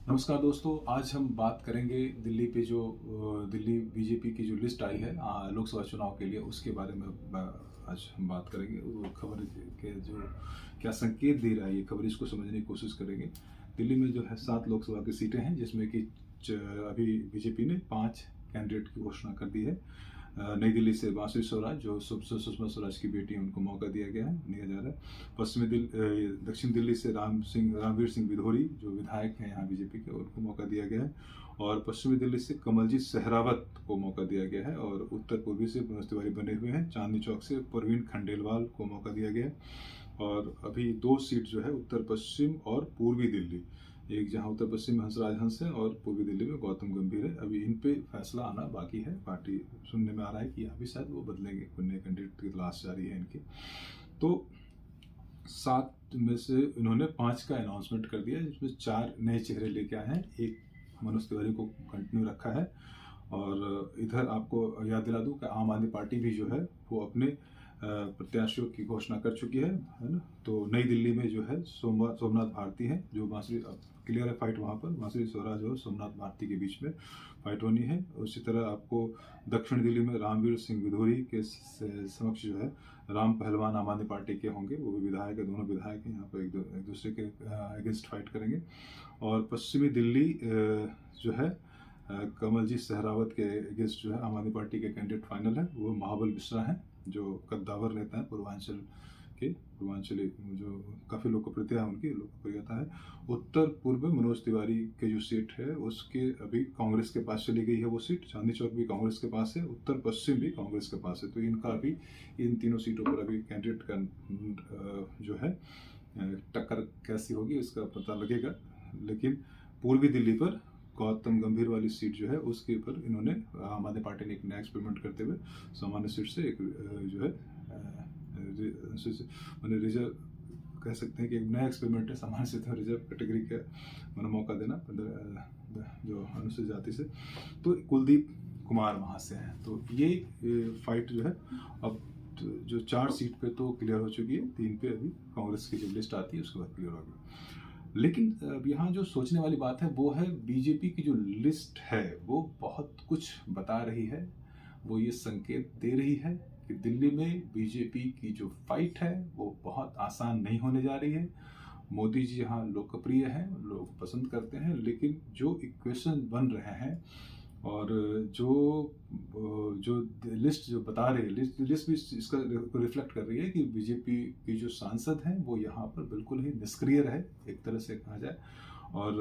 नमस्कार दोस्तों, आज हम बात करेंगे दिल्ली पे जो दिल्ली बीजेपी की जो लिस्ट आई है लोकसभा चुनाव के लिए, उसके बारे में आज हम बात करेंगे। वो खबर के जो क्या संकेत दे रहा है, ये खबर इसको समझने की कोशिश करेंगे। दिल्ली में जो है 7 लोकसभा की सीटें हैं, जिसमें कि अभी बीजेपी ने 5 कैंडिडेट की घोषणा कर दी है। नई दिल्ली से बांसुरी स्वराज, जो सुषमा स्वराज की बेटी है, उनको मौका दिया जा रहा है। दक्षिण दिल्ली से रामवीर सिंह विधोरी, जो विधायक हैं यहाँ बीजेपी के, उनको मौका दिया गया है। और पश्चिमी दिल्ली से कमलजीत सहरावत को मौका दिया गया है। और उत्तर पूर्वी से मनोज तिवारी बने हुए हैं। चांदनी चौक से परवीन खंडेलवाल को मौका दिया गया है। और अभी 2 सीट जो है उत्तर पश्चिम और पूर्वी दिल्ली, एक जहां उत्तर पश्चिम में हंसराज हंस है और पूर्वी दिल्ली में गौतम गंभीर है। अभी इन पे फैसला आना बाकी है। पार्टी सुनने में आ रहा है कि यहाँ भी शायद वो बदलेंगे, कोई नए कैंडिडेट की तलाश जारी है इनकी। तो 7 में से इन्होंने 5 का अनाउंसमेंट कर दिया, जिसमें 4 नए चेहरे लेके आए हैं। एक मनोज तिवारी को कंटिन्यू रखा है। और इधर आपको याद दिला दूं कि आम आदमी पार्टी भी जो है वो अपने प्रत्याशियों की घोषणा कर चुकी है ना। तो नई दिल्ली में जो है सोमनाथ भारती है, जो बांसुरी, क्लियर है फाइट वहाँ पर बांसुरी स्वराज और सोमनाथ भारती के बीच में फाइट होनी है। उसी तरह आपको दक्षिण दिल्ली में रामवीर सिंह विधोरी के समक्ष जो है राम पहलवान आम आदमी पार्टी के होंगे। वो भी विधायक है, दोनों विधायक हैं, यहाँ पर एक दूसरे के अगेंस्ट फाइट करेंगे। और पश्चिमी दिल्ली जो है कमलजीत सहरावत के अगेंस्ट जो है आम आदमी पार्टी के कैंडिडेट फाइनल है, वो महाबल मिश्रा हैं, जो कद्दावर नेता है पूर्वांचली, जो काफ़ी लोकप्रियता है, उनकी लोकप्रियता है। उत्तर पूर्व में मनोज तिवारी के जो सीट है उसके अभी कांग्रेस के पास चली गई है वो सीट। चांदनी चौक भी कांग्रेस के पास है, उत्तर पश्चिम भी कांग्रेस के पास है। तो इनका अभी इन तीनों सीटों पर अभी कैंडिडेट का जो है टक्कर कैसी होगी इसका पता लगेगा। लेकिन पूर्वी दिल्ली पर गौतम गंभीर वाली सीट जो है उसके ऊपर इन्होंने आम आदमी पार्टी ने एक नया एक्सपेरिमेंट करते हुए सामान्य सीट से एक जो है मैंने रिजर्व कह सकते हैं कि एक नया एक्सपेरिमेंट है, सामान्य से रिजर्व कैटेगरी का मैंने मौका देना जो अनुसूचित जाति से। तो कुलदीप कुमार वहाँ से हैं। तो ये फाइट जो है अब जो 4 सीट पे तो क्लियर हो चुकी है, 3 पे अभी कांग्रेस की जब लिस्ट आती है उसके बाद क्लियर होगी। लेकिन यहाँ जो सोचने वाली बात है वो है, बीजेपी की जो लिस्ट है वो बहुत कुछ बता रही है। वो ये संकेत दे रही है कि दिल्ली में बीजेपी की जो फाइट है वो बहुत आसान नहीं होने जा रही है। मोदी जी यहाँ लोकप्रिय हैं, लोग पसंद करते हैं, लेकिन जो इक्वेशन बन रहे हैं और जो लिस्ट जो बता रही है, लिस्ट भी इसका रिफ्लेक्ट कर रही है कि बीजेपी की जो सांसद हैं वो यहाँ पर बिल्कुल ही निष्क्रिय रहे, एक तरह से कहा जाए। और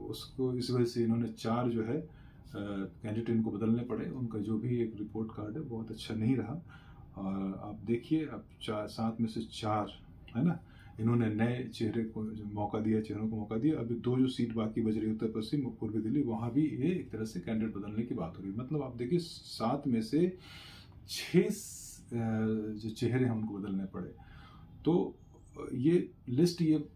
उसको इस वजह से इन्होंने 4 जो है कैंडिडेट इनको बदलने पड़े। उनका जो भी एक रिपोर्ट कार्ड है बहुत अच्छा नहीं रहा। और आप देखिए, अब 7 में से 4 है ना, इन्होंने नए चेहरे को चेहरों को मौका दिया। अभी 2 जो सीट बाकी बच रही है, उत्तर पश्चिम और पूर्वी दिल्ली, वहाँ भी ये एक तरह से कैंडिडेट बदलने की बात हो रही है। मतलब आप देखिए 7 में से 6 जो चेहरे हैं उनको बदलने पड़े। तो ये लिस्ट, ये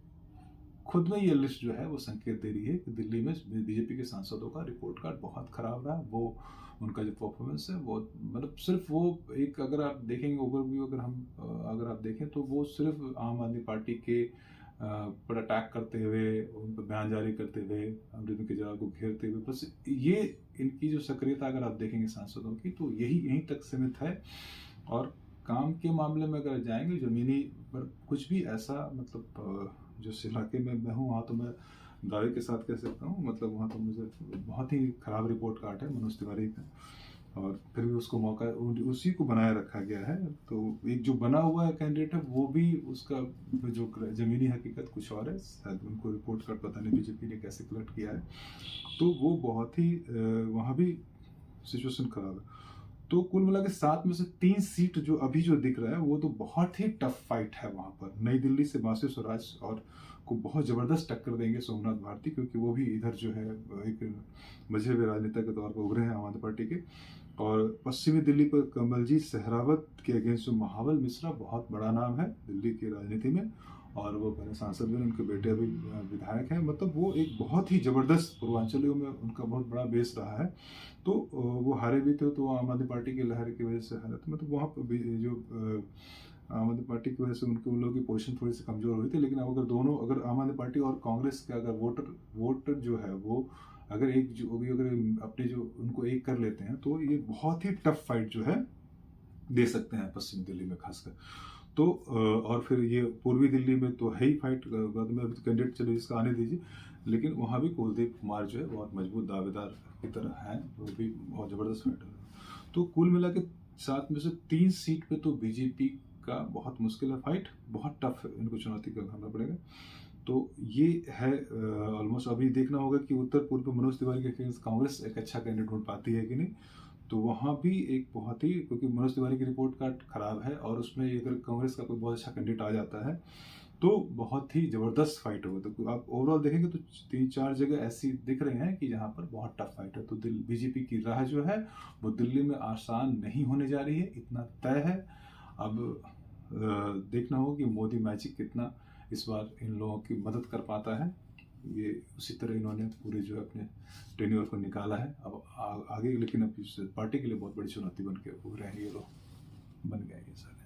खुद में ये लिस्ट जो है वो संकेत दे रही है कि दिल्ली में बीजेपी के सांसदों का रिपोर्ट कार्ड बहुत खराब रहा। वो उनका जो परफॉर्मेंस है वो मतलब सिर्फ वो एक, अगर आप देखेंगे ओवरव्यू, अगर आप देखें तो वो सिर्फ आम आदमी पार्टी के पर अटैक करते हुए, उन पर बयान जारी करते हुए, अरविंद केजरीवाल को घेरते हुए, बस ये इनकी जो सक्रियता अगर आप देखेंगे सांसदों की तो यहीं तक सीमित है। और काम के मामले में अगर जाएंगे जमीनी पर कुछ भी ऐसा, मतलब जिस इलाके में मैं हूँ वहाँ तो मैं दावे के साथ कह सकता हूँ, मतलब वहाँ तो मुझे बहुत ही खराब रिपोर्ट कार्ड है मनोज तिवारी का, और फिर भी उसको मौका उसी को बनाए रखा गया है। तो एक जो बना हुआ है कैंडिडेट है वो भी, उसका जो जमीनी हकीकत कुछ और है, शायद उनको रिपोर्ट कार्ड पता नहीं बीजेपी ने कैसे कलेक्ट किया है। तो वो बहुत ही वहाँ भी सिचुएशन खराब है। तो कुल मिला के 7 में से 3 सीट जो अभी जो दिख रहा है वो तो बहुत ही टफ फाइट है वहाँ पर। नई दिल्ली से बांसुरी स्वराज और को बहुत ज़बरदस्त टक्कर देंगे सोमनाथ भारती, क्योंकि वो भी इधर जो है एक मजहबी राजनेता के तौर पर उभरे हैं आम आदमी पार्टी के। और पश्चिमी दिल्ली पर कमलजीत सहरावत के अगेंस्ट जो महाबल मिश्रा, बहुत बड़ा नाम है दिल्ली की राजनीति में, और वो पहले सांसद भी, उनके बेटे अभी विधायक हैं। मतलब वो एक बहुत ही ज़बरदस्त, पूर्वांचलियों में उनका बहुत बड़ा बेस रहा है। तो वो हारे भी थे, तो आम आदमी पार्टी की लहर की वजह से हारे थे। मतलब वहाँ पर जो आम आदमी पार्टी की वजह से उनके उन लोगों की पोजीशन थोड़ी सी कमज़ोर हुई थी। लेकिन अब अगर आम आदमी पार्टी और कांग्रेस के अगर वोटर जो है वो अगर एक जो भी अगर अपने जो उनको एक कर लेते हैं तो ये बहुत ही टफ फाइट जो है दे सकते हैं पश्चिम दिल्ली में खासकर। तो और फिर ये पूर्वी दिल्ली में तो है ही फाइट, बाद में अभी कैंडिडेट चलो इसका आने दीजिए, लेकिन वहाँ भी कुलदीप कुमार जो है बहुत मजबूत दावेदार की तरह हैं, वो भी बहुत ज़बरदस्त फाइटर है। तो कुल मिला के 7 में से 3 सीट पे तो बीजेपी का बहुत मुश्किल है फाइट, बहुत टफ है, इनको चुनौती का करना पड़ेगा। तो ये है ऑलमोस्ट अभी देखना होगा कि उत्तर पूर्व में मनोज तिवारी के अगेंस्ट कांग्रेस एक अच्छा कैंडिडेट ढूंढ पाती है कि नहीं। तो वहाँ भी एक बहुत ही, क्योंकि मनोज तिवारी की रिपोर्ट कार्ड खराब है और उसमें अगर कांग्रेस का कोई बहुत अच्छा कैंडिडेट आ जाता है तो बहुत ही ज़बरदस्त फाइट होगा। तो आप ओवरऑल देखेंगे तो 3-4 जगह ऐसी दिख रहे हैं कि जहाँ पर बहुत टफ फाइट है। तो बीजेपी की राह जो है वो दिल्ली में आसान नहीं होने जा रही है, इतना तय है। अब देखना होगा कि मोदी मैजिक कितना इस बार इन लोगों की मदद कर पाता है। ये उसी तरह इन्होंने पूरे जो है अपने टेन्योर को निकाला है। अब आगे लेकिन अब इस पार्टी के लिए बहुत बड़ी चुनौती बन के उभरे हैं ये लोग, बन गए ये सारे।